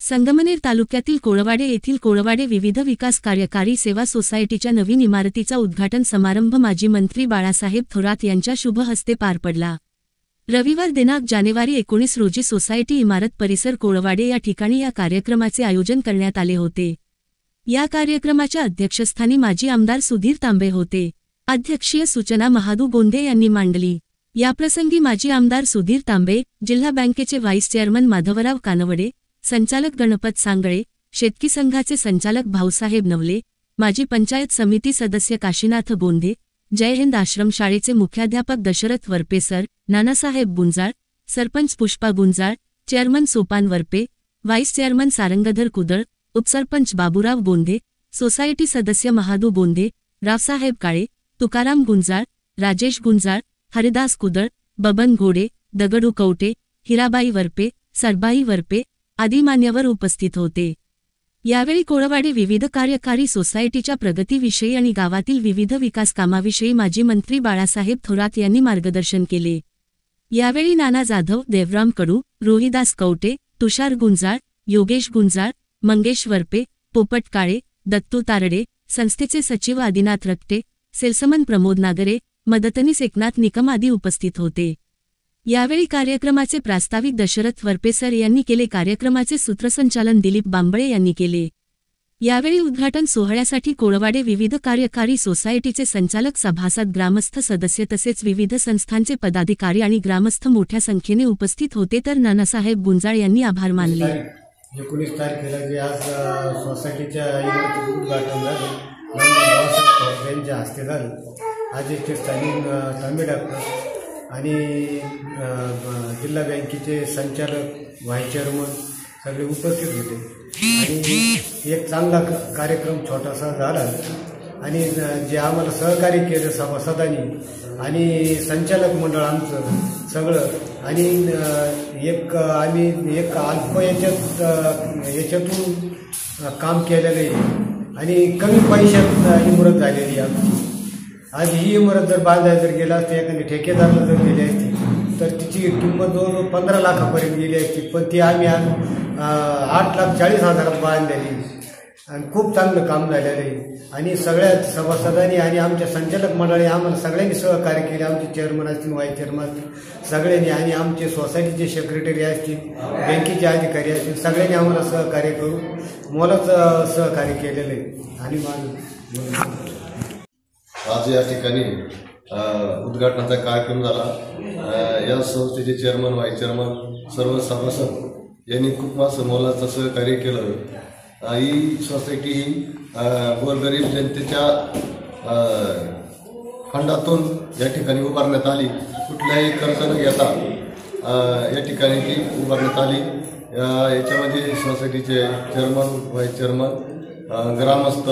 संगमनेर तालुक्यातील कोळवाडे येथील कोळवाडे विविध विकास कार्यकारी सेवा सोसायटीच्या नवीन इमारतीचा उद्घाटन समारंभ माजी मंत्री बाळासाहेब थोरात यांच्या शुभ हस्ते पार पडला। रविवार दिनांक जानेवारी 19 रोजी सोसायटी इमारत परिसर कोळवाडे या ठिकाणी या कार्यक्रमाचे आयोजन करण्यात आले होते। या कार्यक्रमाच्या अध्यक्षस्थानी माजी आमदार सुधीर तांबे होते। अध्यक्षीय सूचना महादू गोंदे यांनी मांडली। याप्रसंगी माजी आमदार सुधीर तांबे, जिल्हा बँकेचे व्हाईस चेअरमन माधवराव कानवडे, संचालक गणपत सांगळे, शेतकी संघाचे संचालक भाऊसाहेब नवले, माजी पंचायत समिती सदस्य काशीनाथ गोंदे, जय हिंद आश्रम शाळेचे मुख्याध्यापक Dasharath Varpe sir, Nanasaheb Gunjal, sarpanch Pushpa Gunjal, chairman Sopan Varpe, vice chairman Sarangdhar Kudal, उपसरपंच बाबूराव गोंदे, सोसायटी सदस्य महादू गोंदे, रावसाहेब काळे, तुकाराम गुंजाळ, राजेश गुंजाळ, हरिदास कुदळ, बबन घोडे, दगडू कवटे, हिराबाई वरपे, सरबाई वरपे आदी मान्यवर उपस्थित होते। यावेळी कोळवाडे विविध कार्यकारी सोसायटीच्या प्रगतीविषयी आणि गावातील विविध विकास कामाविषयी माजी मंत्री बाळासाहेब थोरात यांनी मार्गदर्शन केले। यावेळी नाना जाधव, देवराम कडू, रोहिदास कवटे, तुषार गुंजाळ, योगेश गुंजाळ, मंगेश वरपे, पोपट काळे, दत्तू तारडे, संस्थेचे सचिव आदिनाथ रक्टे, सेल्समन प्रमोद नागरे, मदतनीस एकनाथ निकम आदी उपस्थित होते। यावेळी कार्यक्रमाचे प्रास्ताविक दशरथ वरपे सर यांनी केले। कार्यक्रमाचे सूत्रसंचालन दिलीप बांबळे यांनी केले। यावेळी उद्घाटन सोहळ्यासाठी कोळवाडे विविध कार्यकारी सोसायटीचे संचालक, सभासद, ग्रामस्थ सदस्य तसेच विविध संस्थांचे पदाधिकारी आणि ग्रामस्थ मोठ्या संख्येने उपस्थित होते। तर नानासाहेब गुंजाळ यांनी आभार मानले। 19 तारखेला जे आज सोसायटीच्या इमारतीचे उद्घाटन झाले, बाळासाहेब यांच्या हस्ते झाले। आज इथे स्थानिक तांबे डॉक्टर आणि जिल्हा बँकेचे संचालक, व्हाईस चेअरमन सगळे उपस्थित होते आणि एक चांगला कार्यक्रम छोटासा झाला। आणि जे आम्हाला सहकार्य केलं सभासदांनी आणि संचालक मंडळ आमचं सगळं, आणि आम्ही एक अल्प याच्यातून काम केलेलं आहे आणि कमी पैशात इमारत झालेली आमची। आज ही इमारत जर बांधायला जर गेला असते, एखादी ठेकेदारला जर दिली असती तर तिची किंमत जवळजवळ 15 लाखापर्यंत गेली असती, पण ती आम्ही आज 8,40,000 बांधलेली आणि खूप चांगलं काम झालेलं आहे। आणि सगळ्या सभासदांनी आणि आमच्या संचालक मंडळी आम्हाला सगळ्यांनी सहकार्य केले। आमचे चेअरमन असतील, व्हाईस चेअरमन असतील, सगळ्यांनी, आणि आमचे सोसायटीचे सेक्रेटरी असतील, बँकेचे अधिकारी असतील, सगळ्यांनी आम्हाला सहकार्य करून मोलाचं सहकार्य केलेलं आहे। आणि आज या ठिकाणी उद्घाटनाचा कार्यक्रम झाला। या संस्थेचे चेअरमन, व्हाईस चेअरमन, सर्व सभासद यांनी खूप मोलाचं सहकार्य केलं। ही सोसायटी गोरगरीब जनतेच्या फंडातून या ठिकाणी उभारण्यात आली। कुठल्याही कर्ज न घेता या ठिकाणी ती उभारण्यात आली। याच्यामध्ये सोसायटीचे चेअरमन, व्हाईस चेअरमन, ग्रामस्थ,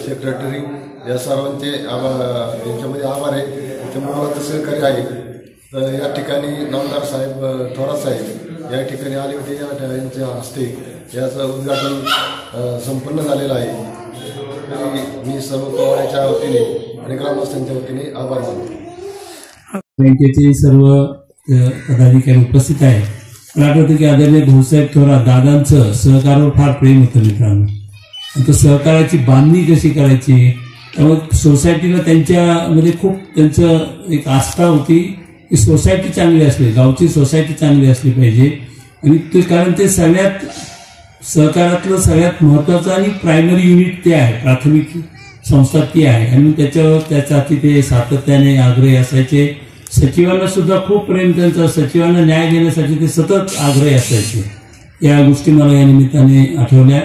सेक्रेटरी या सर्वांचे यांच्यामध्ये आभार आहे। त्यामुळे सहकार्य आहे। तर या ठिकाणी नामदार साहेब थोरात साहेब या ठिकाणी आले होते। यांच्या हस्ते याचं उद्घाटन संपन्न झालेलं आहे। मी सर्व कोळवाड्याच्या वतीने आणि ग्रामस्थांच्या वतीने आभार मानतो। बँकेचे सर्व पदाधिकारी उपस्थित आहे। मला आठवतं की आदरणीय भाऊसाहेब थोरात दादांचं सहकार्यावर फार प्रेम होतं मित्रांनो, आणि तो सहकार्याची बांधणी कशी करायची, त्यामुळे सोसायटीला त्यांच्यामध्ये खूप त्यांचं एक आस्था होती की सोसायटी चांगली असली, गावची सोसायटी चांगली असली पाहिजे। आणि ते कारण ते सगळ्यात सहकारातलं सगळ्यात महत्त्वाचं आणि प्रायमरी युनिट ते आहे, प्राथमिक संस्था ती आहे। आणि त्यासाठी ते सातत्याने आग्रही असायचे। सचिवांना सुद्धा खूप प्रेम त्यांचं, सचिवांना न्याय देण्यासाठी ते सतत आग्रही असायचे। या गोष्टी मला या निमित्ताने आठवल्या।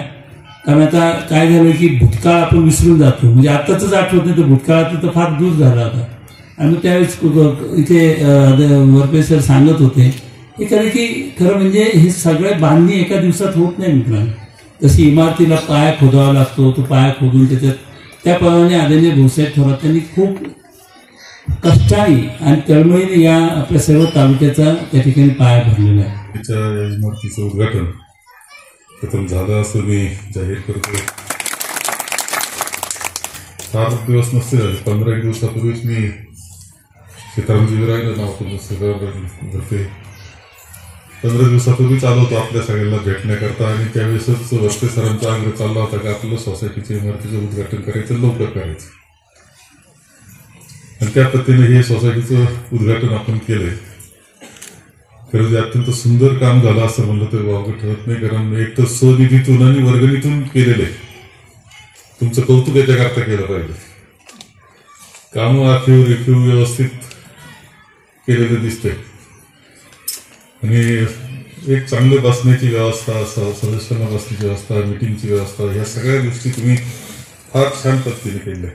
कारण आता काय झालं की भूतकाळ आपण विसरून जातो, म्हणजे आताच आठवत नाही तर भूतकाळात तर फार दूर झाला होता। आणि त्यावेळेस इथे वरपे सर सांगत होते की खरं म्हणजे हे सगळं बांधणी एका दिवसात होत नाही मित्रांनो। जशी इमारतीला पाया खोदावा लागतो, तो पाया खोदून त्याप्रमाणे आदरणीय भाऊसाहेब थोरात त्यांनी खूप कष्टाने आणि तळमळीने या आपल्या सर्व तालुक्याचा त्या ठिकाणी पाया भरलेला आहे। त्या इमारतीचं उद्घाटन प्रथम झालं असं मी जाहीर करतो। 7 दिवस नसते झाले, 15 दिवसापूर्वीच मी सीतारामजी विरायला नाव तुमचं सगळं घरते 15 दिवसापूर्वी चालवतो आपल्या सगळ्यांना भेटण्याकरता, आणि त्यावेळेसच वस्ते सरांचा आग्रह चालला होता की आपलं सोसायटीच्या इमारतीचं उद्घाटन करायचं, लवकर करायचं, आणि त्या पद्धतीने हे सोसायटीचं उद्घाटन आपण केलंय. खरं अत्यंत सुंदर काम झालं असं म्हणलं तर वावगं ठरत नाही, कारण एक तर स्वनिधीतून आणि वर्गणीतून केलेलं आहे. तुमचं कौतुक याच्याकरता केलं पाहिजे. कामं आखीव रेखीव व्यवस्थित केलेलं दिसतंय, आणि एक चांगलं बसण्याची व्यवस्था, सदस्यांना बसण्याची व्यवस्था, मिटिंगची व्यवस्था, ह्या सगळ्या गोष्टी तुम्ही फार छान पद्धतीने केल्या.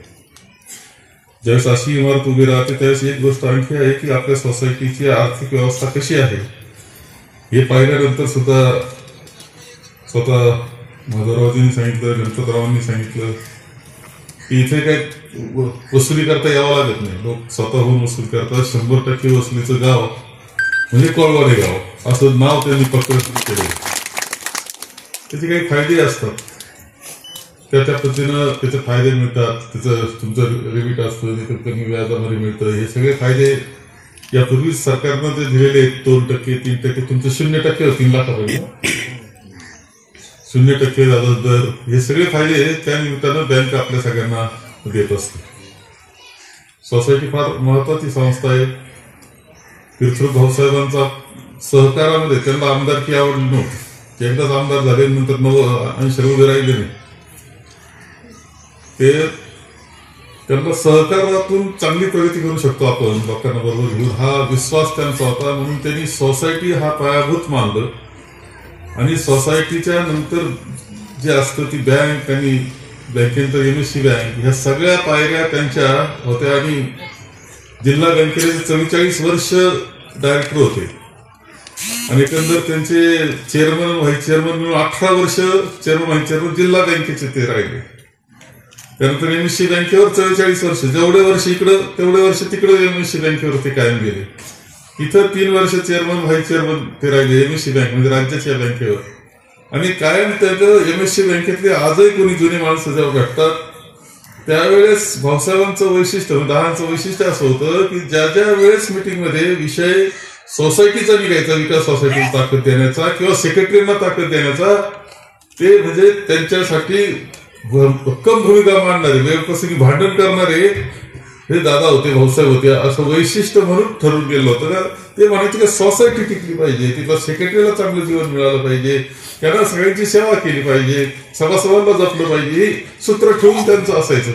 ज्यावेळेस अशी इमारत उभी राहते त्यावेळेस एक गोष्ट आणखी आहे की आपल्या सोसायटीची आर्थिक व्यवस्था कशी आहे हे पाहिल्यानंतर सुद्धा स्वतः माधवरावजींनी सांगितलं, गणपतरावांनी सांगितलं की इथे काही वसुली करता यावं लागत नाही. लोक स्वतःहून वसूल करतात. 100% वसुलीचं गाव म्हणजे कोळवाडे गाव असं नाव त्यांनी पक्क केलं. त्याचे काही फायदे असतात, त्या पद्धतीनं त्याचे फायदे मिळतात. त्याचं तुमचं रिबीट असतं, तिथं कमी व्याजामध्ये मिळतं. हे सगळे फायदे यापूर्वी सरकारनं जे दिलेले 2%, 3%, तुमचं 0% 3 लाखापर्यंत 0% व्याज दर, हे सगळे फायदे त्या निमित्तानं बँक आपल्या सगळ्यांना देत असते. सोसायटी फार महत्वाची संस्था आहे. तीर्थरूप भाऊसाहेबांचा सहकारामध्ये त्यांना आमदारकी आवडली नव्हती. एकदाच आमदार झाले, नंतर 90 उभे राहिले नाही. ते त्यांना सहकारातून चांगली प्रगती करू शकतो आपण लोकांना बरोबर घेऊन, हा विश्वास त्यांचा होता. म्हणून त्यांनी सोसायटी हा पायाभूत मानलं, आणि सोसायटीच्या नंतर जे असतं ती बँक आणि बँकेनंतर MSC बँक, ह्या सगळ्या पायऱ्या त्यांच्या होत्या. आणि जिल्हा बँकेचे 44 वर्ष डायरेक्टर होते, आणि एकंदर त्यांचे चेअरमन व्हाईस चेअरमन मिळून 18 वर्ष चेअरमन व्हाईस चेअरमन जिल्हा बँकेचे ते राहिले. त्यानंतर MSC बँकेवर 44 वर्ष, जेवढे वर्ष इकडं तेवढे वर्ष तिकडे MSC बँकेवर ते कायम गेले. इथं 3 वर्ष चेअरमन व्हाईस चेअरमन ते राहिले MSC बँक म्हणजे राज्याच्या बँकेवर. आणि कायम त्याचं MSC बँकेतले आजही कोणी जुने माणसं जेव्हा भेटतात त्यावेळेस भाऊसाहेबांचं वैशिष्ट्य, दहांचं वैशिष्ट्य असं होतं की ज्या ज्या वेळेस मिटिंगमध्ये विषय सोसायटीचा निघायचा, विकास सोसायटीला ताकद देण्याचा किंवा सेक्रेटरीना ताकद देण्याचा, ते म्हणजे त्यांच्यासाठी भक्कम भूमिका मांडणारे, वेळप्रसंगी भांडण करणारे हे दादा होते, भाऊसाहेब होते. असं वैशिष्ट्य म्हणून ठरवून गेलं होतं. ते म्हणायचे की सोसायटी टिकली पाहिजे, तिथल्या सेक्रेटरीला चांगलं जीवन मिळालं पाहिजे, त्यांना सगळ्यांची सेवा केली पाहिजे, सभासदांना जपलं पाहिजे, ही सूत्र ठेवून त्यांचं असायचं.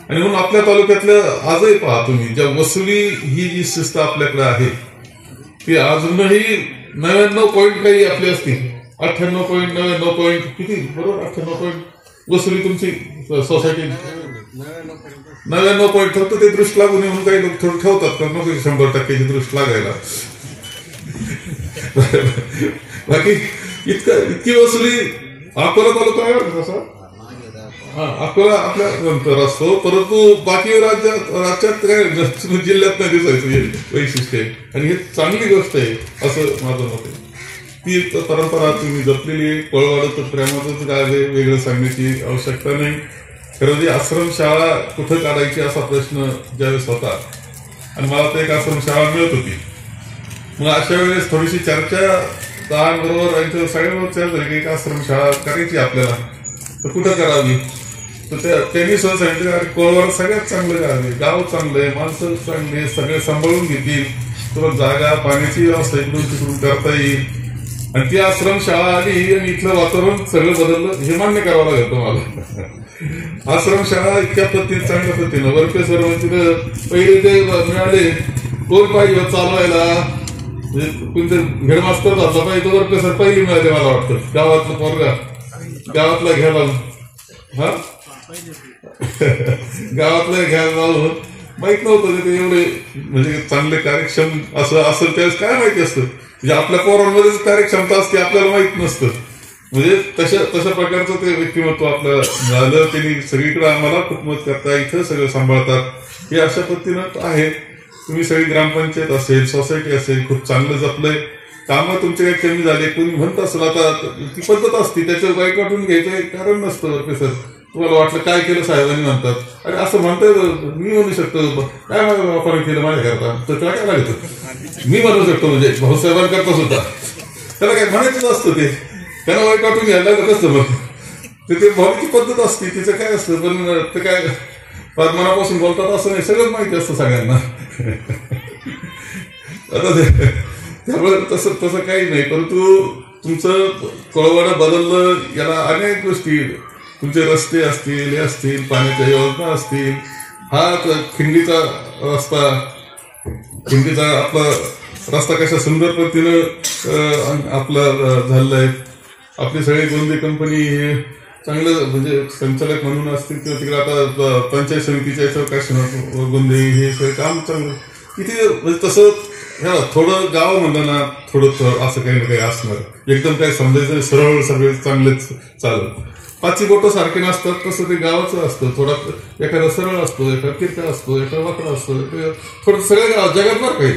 आणि म्हणून आपल्या तालुक्यातल्या आजही पहा तुम्ही, ज्या वसुली ही जी शिस्त आपल्याकडे आहे ती अजूनही 99 पॉईंट काही आपली असतील, 98.99 पॉईंट किती बरोबर 98 पॉईंट वसुली तुमची सोसायटी 99 पॉईंट. फक्त ते दृष्ट लागू नये म्हणून काही लोक थोडं ठेवतात, कारण नको 100%ची दृष्ट लागायला. बाकी इतकी वसुली अकोला तालुका आहे तसा, अकोला आपल्या नंतर असतो, परंतु बाकी राज्यात काय जिल्ह्यात नाही दिसायचं वैशिष्ट्य आहे. आणि हे चांगली गोष्ट आहे असं माझं मत आहे. ती परंपरा तुम्ही जपलेली आहे. कोळवाडचं प्रेमाचंच काय आहे, वेगळं सांगण्याची आवश्यकता नाही. खरं म्हणजे आश्रमशाळा कुठं काढायची असा प्रश्न ज्यावेळेस होता, आणि मला तर एक आश्रमशाळा मिळत होती. मग अशा वेळेस थोडीशी चर्चा दहांबरोबर यांच्या सगळ्यांबरोबर चर्चा झाली की एक आश्रमशाळा करायची आपल्याला, तर कुठं करावी. तर त्यांनी सुद्धा सांगितलं अरे कोळवाड सगळ्यात चांगलं गाव आहे, गाव चांगलं आहे, माणसं चांगली, सगळे सांभाळून घेतील, तुला जागा पाण्याची व्यवस्था इकडून तिकडून करता येईल. आणि ती आश्रमशाळा आली आणि इथलं वातावरण सगळं बदललं. हे मान्य करावं लागेल तुम्हाला. आश्रमशाळा इतक्या पद्धतीने चांगल्या पद्धतीनं वरके सर म्हणजे पहिले ते मिळाले, कोण पाहिजे चालवायला, कोणते हेडमास्टर झाला पाहिजे तो वरके सर पहिली मिळाले मला वाटतं. गावातलं पोरगा गावातला घ्यायला, हा गावातलं घ्यायला जाऊन माहित नव्हतं ते एवढे म्हणजे चांगले कार्यक्षम असं असेल त्यावेळेस काय माहिती असतं. म्हणजे आपल्या पोरांमध्येच कार्यक्षमता असते, आपल्याला माहित नसतं. म्हणजे तशा प्रकारचं ते व्यक्तिमत्व आपलं झालं. त्यांनी सगळीकडे आम्हाला खूप मदत करता, इथं सगळं सांभाळतात. हे अशा पद्धतीनं आहे. तुम्ही सगळी ग्रामपंचायत असेल, सोसायटी असेल, खूप चांगलं जपलंय. कामं तुमचे काही कमी झाले, कोणी म्हणत असेल आता ती पद्धत असते, त्याचं वाईट वाटून घ्यायचं कारण नसतं. वरके सर तुम्हाला वाटलं काय केलं साहेबांनी म्हणतात, अरे असं म्हणताय मी म्हणू शकतो काय आपण केलं माझ्या करता, तर काय लागतं मी म्हणू शकतो. म्हणजे भाऊसाहेबांकरता सुद्धा त्याला काय म्हणायचं असतं, ते त्यांना वाईट वाटून घ्यायला लागत असतं. मग ते भावची पद्धत असते, तिचं काय असतं. पण ते काय फार मनापासून बोलतात असं नाही, सगळंच माहिती असतं सगळ्यांना. आता त्यामुळे तसं काही नाही. परंतु तुमचं कोळवाडं बदललं, याला अनेक गोष्टी, तुमचे रस्ते असतील, हे असतील, पाण्याच्या योजना असतील, हा खिंडीचा रस्ता, खिंडीचा आपला रस्ता कशा सुंदर पद्धतीनं आपला झालेला आहे. आपली सगळी गोंदे कंपनी हे चांगलं म्हणजे संचालक म्हणून असतील किंवा तिकडे आता पंचायत समितीच्या याच्यावर काय गोंदे हे सगळं काम चांगलं किती म्हणजे तसं ह्या थोडं गाव म्हणलं ना, थोडं असं काही ना काही असणार. एकदम काय समजायचं सरळ सगळे चांगलेच चालत. पाची बोटं सारखे नसतात, तसं ते गावाचं असतं. थोडा एखादा सरळ असतो, एखादा किरका असतो, एखादा वाकडा असतो, थोडं सगळ्या गावात जगात बरं काही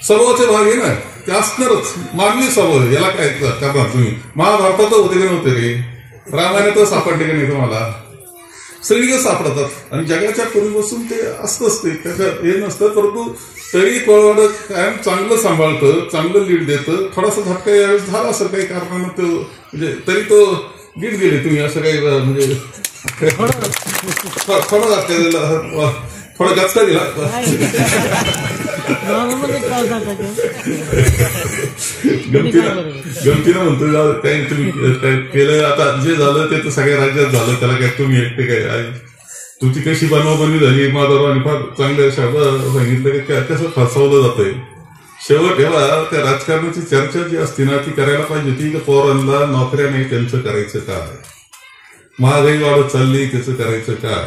स्वभावाचे भाग आहे ना, ते असणारच. मानवी स्वभाव, याला काय करणार तुम्ही. महाभारतात होते का नव्हते रे, रामायणात सापडले का नाही तुम्हाला, सगळीकडे सापडतात. आणि जगाच्या पूर्वीपासून ते असतंच, ते त्याच्यात हे नसतं. परंतु तरी कोळवाड कायम चांगलं सांभाळतं, चांगलं लीड देतं. थोडासा झटका यावेळेस झाला असं काही कारणानं तो म्हणजे तरी तो लीड गेले तुम्ही, असं काही म्हणजे थोडा झटका दिला, थोडा गचका दिला. गमतीनं म्हणतो काही तुम्ही केलं. आता जे झालं ते तर सगळ्या राज्यात झालं, त्याला काय तुम्ही एकटे काय. तुमची कशी बनवाबनवी झाली, माधवरावांनी फार चांगल्या शब्द सांगितलं की कसं फसवलं जातंय. शेवट याला त्या राजकारणाची चर्चा जी असते ना, ती करायला पाहिजे ती की पोरांना नोकऱ्या नाही, त्यांचं करायचं काय. महागाई वाढत चालली, त्याचं करायचं काय.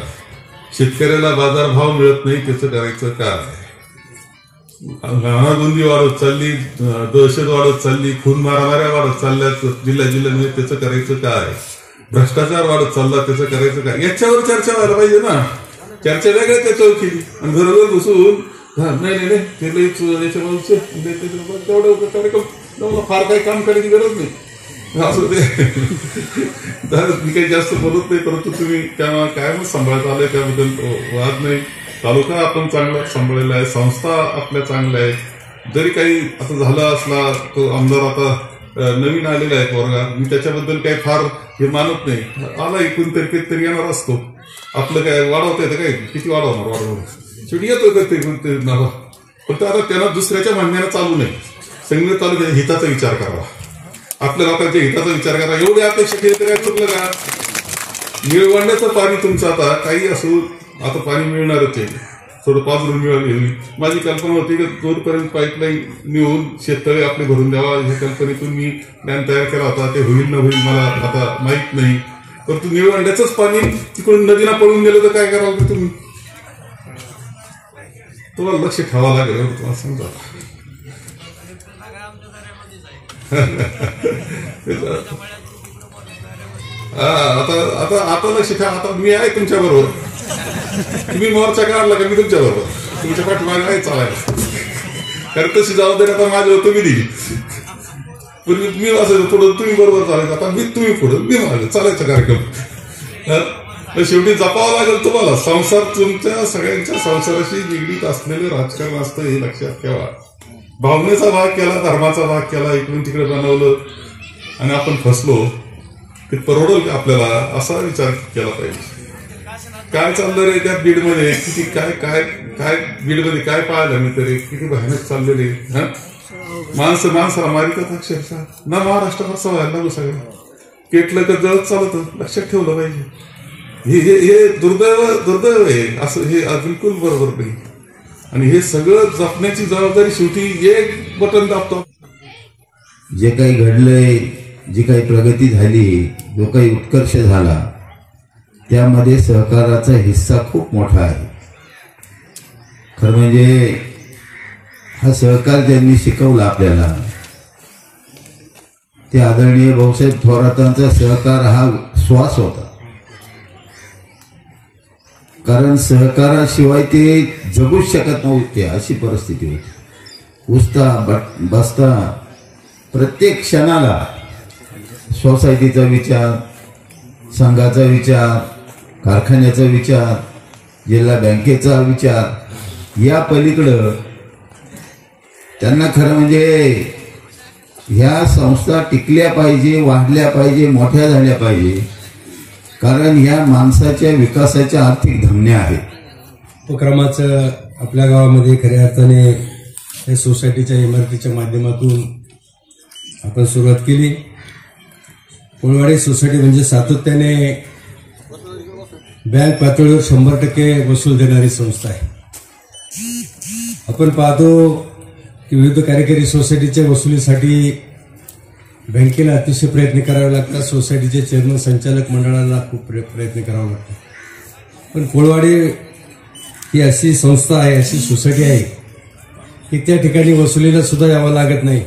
शेतकऱ्याला बाजारभाव मिळत नाही, त्याचं करायचं काय. घाणागुंदी वाढत चालली, दहशत वाढत चालली, खून मारामाऱ्या वाढत चालल्या जिल्ह्यामध्ये, त्याचं करायचं काय. भ्रष्टाचार वाढत चालला, त्याचं करायचं काय. याच्यावर चर्चा व्हायला पाहिजे ना. चर्चा वेगळ्या त्याच्यावर केली आणि घरोघर घुसून नाही ते याच्यामध्ये तेवढं फार काही काम करायची गरज नाही असं ते. मी काही जास्त बोलत नाही, परंतु तुम्ही कायमच सांभाळत आलंय, त्याबद्दल वाद नाही. तालुका आपण चांगला सांभाळलेला आहे, संस्था आपल्या चांगल्या आहेत. जरी काही आता झालं असला, तो आमदार आता नवीन आलेला आहे पोरगा, मी त्याच्याबद्दल काही फार हे मानत नाही. आला इकडून तरी येणार असतो. आपलं काय वाढवता येतं काय, किती वाढवणार शेवटी येतो ते नावा. फक्त आता त्यांना दुसऱ्याच्या म्हणण्यानं चालू नाही. संगमेर तालुक्याच्या हिताचा विचार करावा, आपल्या लोकांच्या हिताचा विचार करा. एवढी अपेक्षा केली तर काय चुकलं का. निळवंड्याचं पाणी तुमचं आता काही असो, आता पाणी मिळणारच आहे, थोडं पाजरून मिळाली. माझी कल्पना होती की दूरपर्यंत पाईपलाईन नेऊन शेततळे आपले भरून द्यावा, ह्या कल्पनेतून मी प्लॅन तयार केला होता. ते होईल न होईल मला आता माहीत नाही. परंतु निळवंड्याचंच पाणी तिकडून नदीला पळून गेलं तर काय कराल ते तुम्ही, तुम्हाला लक्ष ठेवावं लागेल. तुम्हाला समजा आता लक्ष ठेवा. आता मी आहे तुमच्या बरोबर, तुम्ही मोर्चा काढला का मी तुमच्या बरोबर, तुमच्या पाठीमागे आहे चालायला. कारण तशी जबाबदारी आता माझ्यावर तुम्ही दिली. पूर्वी मी असायचं पुढं, तुम्ही बरोबर चालायचं. आता तुम्ही पुढं, मी मागे चालायचा कार्यक्रम. शेवटी जपावं लागेल तुम्हाला. संसार तुमच्या सगळ्यांच्या संसाराशी निगडीत असलेलं राजकारण असतं, हे लक्षात ठेवा. भावनेचा भाग केला, धर्माचा भाग केला, इकडून तिकडे बनवलं आणि आपण फसलो, ते परवडल का आपल्याला, असा विचार केला पाहिजे. काय चाललं रे त्या बीडमध्ये, किती काय काय काय बीडमध्ये काय पाहायला मिळतं रे, किती भयानक चाललेले. माणसाला मारितात अक्षरशः ना. महाराष्ट्रात असं व्हायला लागू सगळं. पेटलं का जळत चालतं, लक्षात ठेवलं पाहिजे. हे दुर्दैव आहे. असं हे बिलकुल बरोबर नाही. आणि हे सगळं जपण्याची जबाबदारी शेवटी एक बटन दाबतो. जे काही घडलंय, जी काही प्रगती झाली, जो काही उत्कर्ष झाला, त्यामध्ये सहकाराचा हिस्सा खूप मोठा आहे. खरं म्हणजे हा सहकार ज्यांनी शिकवला आपल्याला, ते आदरणीय भाऊसाहेब थोरातांचा सहकार हा श्वास होता. कारण सहकाराशिवाय ते जगूच शकत नव्हते, अशी परिस्थिती होती. उठता बसता प्रत्येक क्षणाला सोसायटीचा विचार, संघाचा विचार, कारखान्याचा विचार, जिल्हा बँकेचा विचार, या पलीकडं त्यांना खरं म्हणजे ह्या संस्था टिकल्या पाहिजे, वाढल्या पाहिजे, मोठ्या झाल्या पाहिजे, कारण ह्या माणसाच्या विकासाच्या आर्थिक धमन्या आहेत. उपक्रमाचं आपल्या गावामध्ये खऱ्या अर्थाने या सोसायटीच्या इमारतीच्या माध्यमातून आपण सुरुवात केली. कोळवाडे सोसायटी म्हणजे सातत्याने बँक पातळीवर 100% वसूल देणारी संस्था आहे. आपण पाहतो की विविध कार्यकारी सोसायटीच्या वसुलीसाठी बँकेला अतिशय प्रयत्न करावे लागतात, सोसायटीचे चेअरमन संचालक मंडळाला खूप प्रयत्न करावा लागतो. पण कोळवाडे ही अशी संस्था आहे, अशी सोसायटी आहे की त्या ठिकाणी वसुलीला सुद्धा यावं लागत नाही.